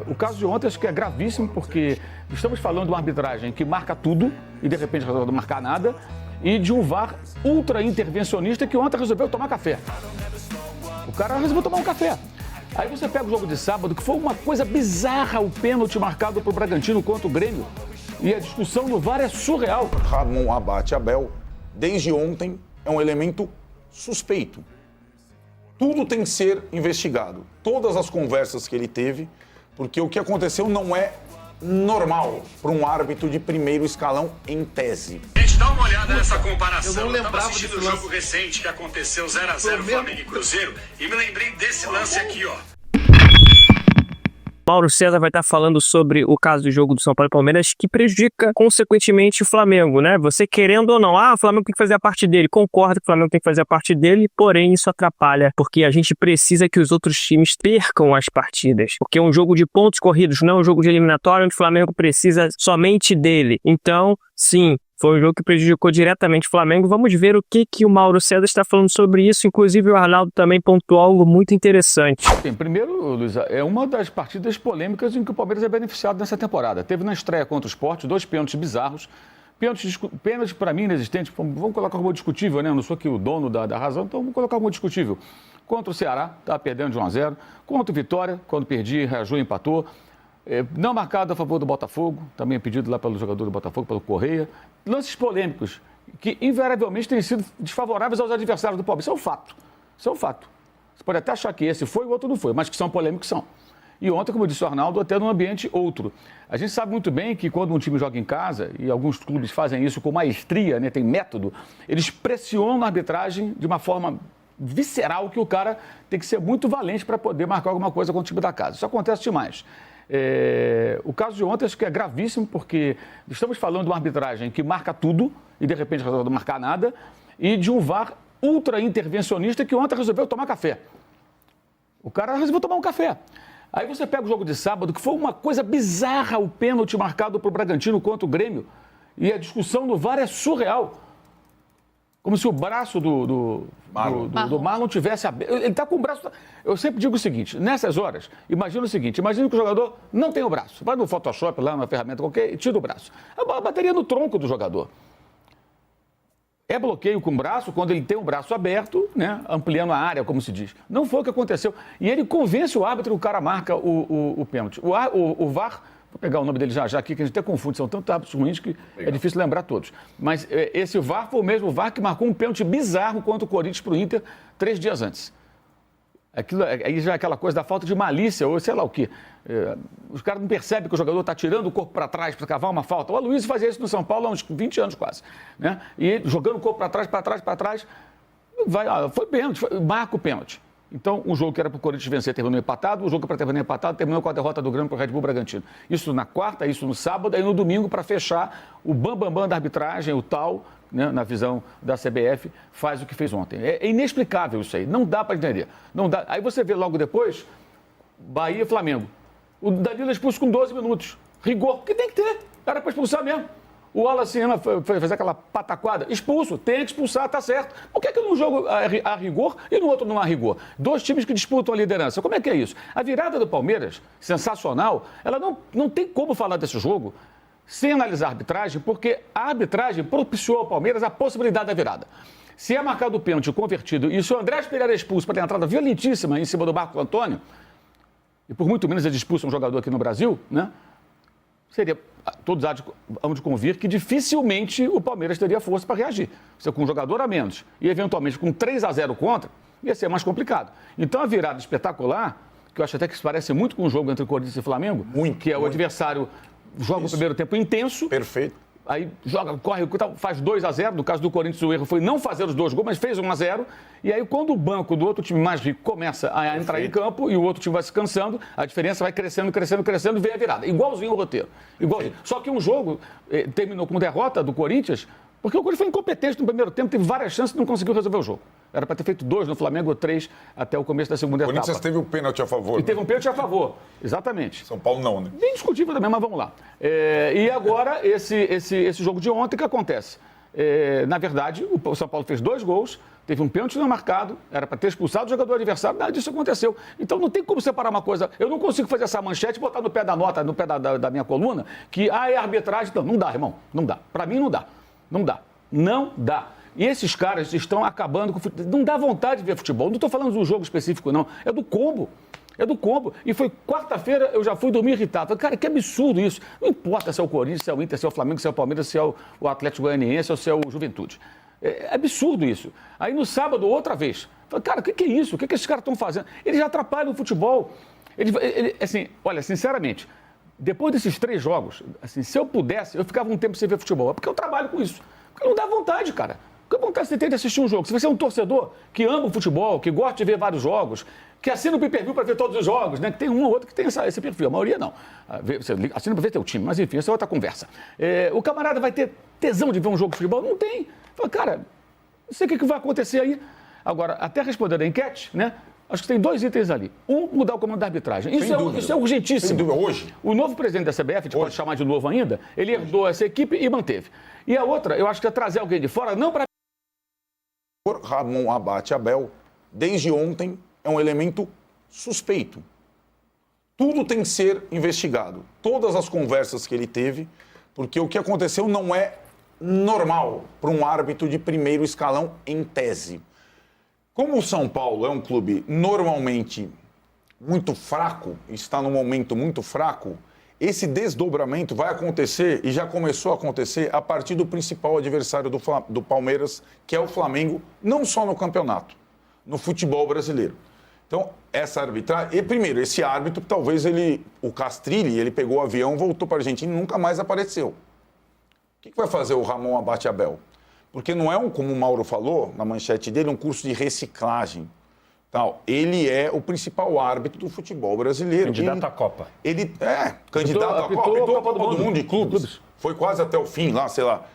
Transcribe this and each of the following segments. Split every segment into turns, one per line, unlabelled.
O caso de ontem acho que é gravíssimo, porque estamos falando de uma arbitragem que marca tudo e de repente resolve não marcar nada, e de um VAR ultra intervencionista que ontem resolveu tomar café. O cara resolveu tomar um café. Aí você pega o jogo de sábado, que foi uma coisa bizarra, o pênalti marcado pro Bragantino contra o Grêmio, e a discussão no VAR é surreal.
Ramon Abate Abel, desde ontem, é um elemento suspeito. Tudo tem que ser investigado. Todas as conversas que ele teve, porque o que aconteceu não é normal para um árbitro de primeiro escalão em tese.
Gente, dá uma olhada nessa comparação.
Eu não lembrava
tava assistindo
desse
o jogo
lance.
recente que aconteceu 0x0 Flamengo e Cruzeiro e me lembrei desse lance aqui, ó.
Mauro César vai estar falando sobre o caso do jogo do São Paulo e Palmeiras, que prejudica, consequentemente, o Flamengo, né? Você querendo ou não, o Flamengo tem que fazer a parte dele. Concordo que o Flamengo tem que fazer a parte dele, porém isso atrapalha, porque a gente precisa que os outros times percam as partidas. Porque é um jogo de pontos corridos, não é um jogo de eliminatório, onde o Flamengo precisa somente dele. Então, sim, foi um jogo que prejudicou diretamente o Flamengo. Vamos ver o que o Mauro César está falando sobre isso. Inclusive, o Arnaldo também pontuou algo muito interessante.
Bem, primeiro, Luiz, é uma das partidas polêmicas em que o Palmeiras é beneficiado nessa temporada. Teve na estreia contra o Sport 2 pênaltis bizarros. Pênaltis para mim inexistentes. Vamos colocar como discutível, né? Eu não sou aqui o dono da razão, então vamos colocar como discutível. Contra o Ceará, estava perdendo de 1-0. Contra o Vitória, quando perdi, reagiu e empatou. Não marcado a favor do Botafogo, também pedido lá pelo jogador do Botafogo, pelo Correia. Lances polêmicos, que invariavelmente têm sido desfavoráveis aos adversários do Palmeiras. Isso é um fato. Isso é um fato. Você pode até achar que esse foi e o outro não foi, mas que são polêmicos, são. E ontem, como disse o Arnaldo, até num ambiente outro. A gente sabe muito bem que quando um time joga em casa, e alguns clubes fazem isso com maestria, né, tem método, eles pressionam a arbitragem de uma forma visceral, que o cara tem que ser muito valente para poder marcar alguma coisa com o time da casa. Isso acontece demais. O caso de ontem acho que é gravíssimo, porque estamos falando de uma arbitragem que marca tudo e de repente resolve não marcar nada, e de um VAR ultra intervencionista que ontem resolveu tomar café. O cara resolveu tomar um café. Aí você pega o jogo de sábado, que foi uma coisa bizarra, o pênalti marcado pro Bragantino contra o Grêmio, e a discussão no VAR é surreal. Como se o braço do Marlon tivesse aberto. Ele está com o braço... Eu sempre digo o seguinte, nessas horas, imagina o seguinte, imagina que o jogador não tem o braço. Vai no Photoshop, lá numa ferramenta qualquer, e tira o braço. A bola bateria no tronco do jogador. É bloqueio com o braço quando ele tem o braço aberto, né, ampliando a área, como se diz. Não foi o que aconteceu. E ele convence o árbitro e o cara marca o pênalti. O VAR... Vou pegar o nome dele já aqui, que a gente até confunde, são tantos árbitros ruins que é difícil lembrar todos. Mas esse VAR foi o mesmo VAR que marcou um pênalti bizarro contra o Corinthians para o Inter 3 dias antes. Aí já é aquela coisa da falta de malícia, ou sei lá o quê. Os caras não percebem que o jogador está tirando o corpo para trás para cavar uma falta. O Aloysio fazia isso no São Paulo há uns 20 anos quase. Né? E ele, jogando o corpo para trás, foi pênalti, marca o pênalti. Então, um jogo que era para o Corinthians vencer terminou empatado, o jogo para terminar empatado terminou com a derrota do Grêmio para o Red Bull Bragantino. Isso na quarta, isso no sábado, aí no domingo, para fechar, o bambambam da arbitragem, o tal, né, na visão da CBF, faz o que fez ontem. É inexplicável isso aí, não dá para entender. Não dá. Aí você vê logo depois, Bahia e Flamengo. O Danilo é expulso com 12 minutos. Rigor, porque tem que ter, era para expulsar mesmo. O Wallace foi fazer aquela pataquada, expulso, tem que expulsar, tá certo. Por que num jogo há rigor e no outro não há rigor? Dois times que disputam a liderança, como é que é isso? A virada do Palmeiras, sensacional, ela não tem como falar desse jogo sem analisar a arbitragem, porque a arbitragem propiciou ao Palmeiras a possibilidade da virada. Se é marcado o pênalti convertido e se o Andrés Pereira é expulso para ter entrada violentíssima em cima do Marco Antônio, e por muito menos ele expulsa um jogador aqui no Brasil, né? Seria, todos hão de convir que dificilmente o Palmeiras teria força para reagir. Você com um jogador a menos e, eventualmente, com 3-0 contra, ia ser mais complicado. Então, a virada espetacular, que eu acho até que se parece muito com o jogo entre Corinthians e Flamengo, que é o adversário joga o primeiro tempo intenso.
Perfeito.
Aí joga, corre, faz 2-0. No caso do Corinthians, o erro foi não fazer os dois gols, mas fez 1-0. E aí, quando o banco do outro time mais rico começa a entrar em campo e o outro time vai se cansando, a diferença vai crescendo, e vem a virada. Igualzinho o roteiro. Igualzinho. Só que um jogo terminou com derrota do Corinthians, porque o Corinthians foi incompetente no primeiro tempo, teve várias chances e não conseguiu resolver o jogo. Era para ter feito 2 no Flamengo ou 3 até o começo da segunda etapa.
O Corinthians teve um pênalti a favor.
E teve um pênalti a favor, exatamente.
São Paulo não, né?
Bem discutível também, mas vamos lá. E agora, esse jogo de ontem, o que acontece? Na verdade, o São Paulo fez 2 gols, teve um pênalti não marcado, era para ter expulsado o jogador adversário, nada disso aconteceu. Então não tem como separar uma coisa. Eu não consigo fazer essa manchete e botar no pé da nota, no pé da minha coluna, que é arbitragem. Não dá, irmão, não dá. Para mim não dá. Não dá. Não dá. E esses caras estão acabando com o futebol. Não dá vontade de ver futebol. Não estou falando de um jogo específico, não. É do combo. É do combo. E foi quarta-feira, eu já fui dormir irritado. Falei, cara, que absurdo isso. Não importa se é o Corinthians, se é o Inter, se é o Flamengo, se é o Palmeiras, se é o Atlético Goianiense ou se é o Juventude. É absurdo isso. Aí no sábado, outra vez. Falei, cara, o que é isso? O que esses caras estão fazendo? Eles já atrapalham o futebol. Assim, olha, sinceramente, depois desses 3 jogos, assim, se eu pudesse, eu ficava um tempo sem ver futebol. É porque eu trabalho com isso. Porque não dá vontade, cara. Que vontade você tem de assistir um jogo? Se você é um torcedor que ama o futebol, que gosta de ver vários jogos, que assina o pay-per-view para ver todos os jogos, né? Que tem um ou outro que tem esse perfil, a maioria não. Você assina para ver teu time, mas enfim, essa é outra conversa. O camarada vai ter tesão de ver um jogo de futebol? Não tem. Fala, cara, não sei o que vai acontecer aí. Agora, até responder a enquete, né? Acho que tem 2 itens ali. Mudar o comando da arbitragem. Isso é urgentíssimo.
Sem dúvida, hoje.
O novo presidente da CBF, a gente pode chamar de novo ainda, ele herdou essa equipe e manteve. E a outra, eu acho que é trazer alguém de fora, não para...
Ramon Abate Abel, desde ontem, é um elemento suspeito. Tudo tem que ser investigado. Todas as conversas que ele teve, porque o que aconteceu não é normal para um árbitro de primeiro escalão em tese. Como o São Paulo é um clube normalmente muito fraco, está num momento muito fraco, esse desdobramento vai acontecer e já começou a acontecer a partir do principal adversário do Palmeiras, que é o Flamengo, não só no campeonato, no futebol brasileiro. Então, essa arbitragem... E primeiro, esse árbitro, talvez o Castrilli, ele pegou o avião, voltou para a Argentina e nunca mais apareceu. O que vai fazer o Ramon Abate Abel? Porque não é, como o Mauro falou na manchete dele, um curso de reciclagem. Tal. Ele é o principal árbitro do futebol brasileiro.
Candidato à Copa.
Ele é candidato à Copa. Apitou a Copa do Mundo de clubes. Foi quase até o fim lá, sei lá.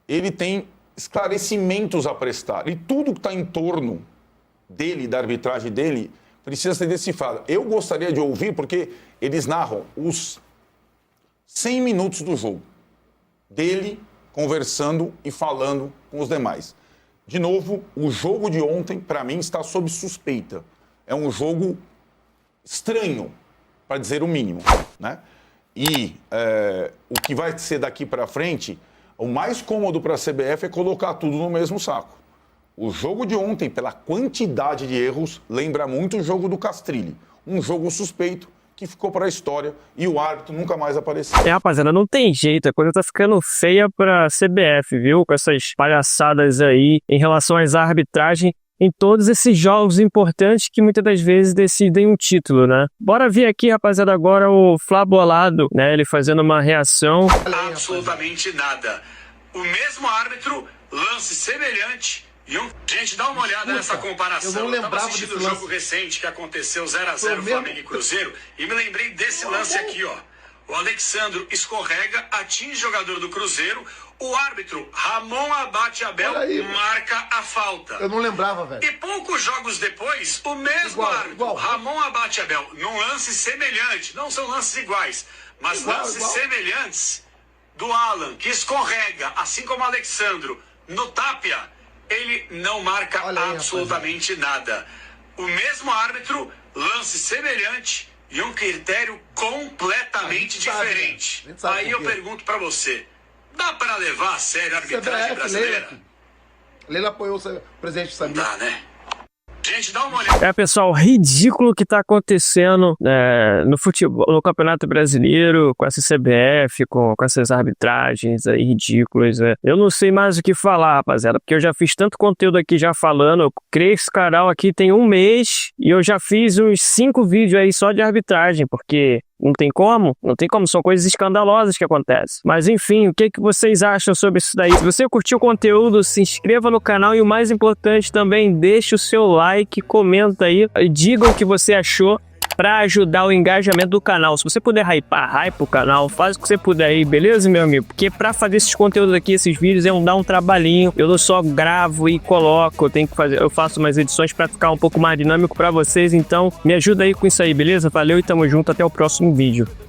Ele tem esclarecimentos a prestar. E tudo que está em torno dele, da arbitragem dele, precisa ser decifrado. Eu gostaria de ouvir, porque eles narram os 100 minutos do jogo. Dele conversando e falando com os demais. De novo, o jogo de ontem, para mim, está sob suspeita. É um jogo estranho, para dizer o mínimo, né? E o que vai ser daqui para frente, o mais cômodo para a CBF é colocar tudo no mesmo saco. O jogo de ontem, pela quantidade de erros, lembra muito o jogo do Castrilli. Um jogo suspeito que ficou para a história e o árbitro nunca mais apareceu.
Rapaziada, não tem jeito, a coisa tá ficando feia pra CBF, viu? Com essas palhaçadas aí em relação às arbitragens em todos esses jogos importantes que muitas das vezes decidem um título, né? Bora ver aqui, rapaziada, agora o Flá Bolado, né? Ele fazendo uma reação.
Absolutamente nada. O mesmo árbitro, lance semelhante. Gente, dá uma olhada nessa comparação. Eu estava assistindo o jogo recente que aconteceu 0x0 Flamengo e Cruzeiro e me lembrei desse lance aqui, ó. O Alexandro escorrega, atinge o jogador do Cruzeiro, o árbitro Ramon Abate Abel marca a falta.
Eu não lembrava, velho.
E poucos jogos depois, o mesmo árbitro Ramon Abate Abel, num lance semelhante, não são lances iguais, mas lances semelhantes do Alan, que escorrega, assim como o Alexandro, no Tapia. Ele não marca absolutamente nada. O mesmo árbitro, lance semelhante e um critério completamente diferente. Aí eu pergunto pra você, dá pra levar a sério a arbitragem brasileira?
Leila apoiou o presidente Samir.
Dá, né? Gente, dá uma olhada.
Pessoal, ridículo que tá acontecendo no futebol, no Campeonato Brasileiro, com essa CBF, com essas arbitragens aí ridículas. Eu não sei mais o que falar, rapaziada, porque eu já fiz tanto conteúdo aqui já falando. Eu criei esse canal aqui tem 1 mês e eu já fiz uns 5 vídeos aí só de arbitragem, porque não tem como, são coisas escandalosas que acontecem. Mas enfim, o que vocês acham sobre isso daí? Se você curtiu o conteúdo, se inscreva no canal e o mais importante também, deixe o seu like, comenta aí e diga o que você achou para ajudar o engajamento do canal. Se você puder hype o canal, faz o que você puder aí, beleza, meu amigo? Porque para fazer esses conteúdos aqui, esses vídeos, dá um trabalhinho. Eu não só gravo e coloco, eu faço umas edições para ficar um pouco mais dinâmico para vocês. Então, me ajuda aí com isso aí, beleza? Valeu e tamo junto, até o próximo vídeo.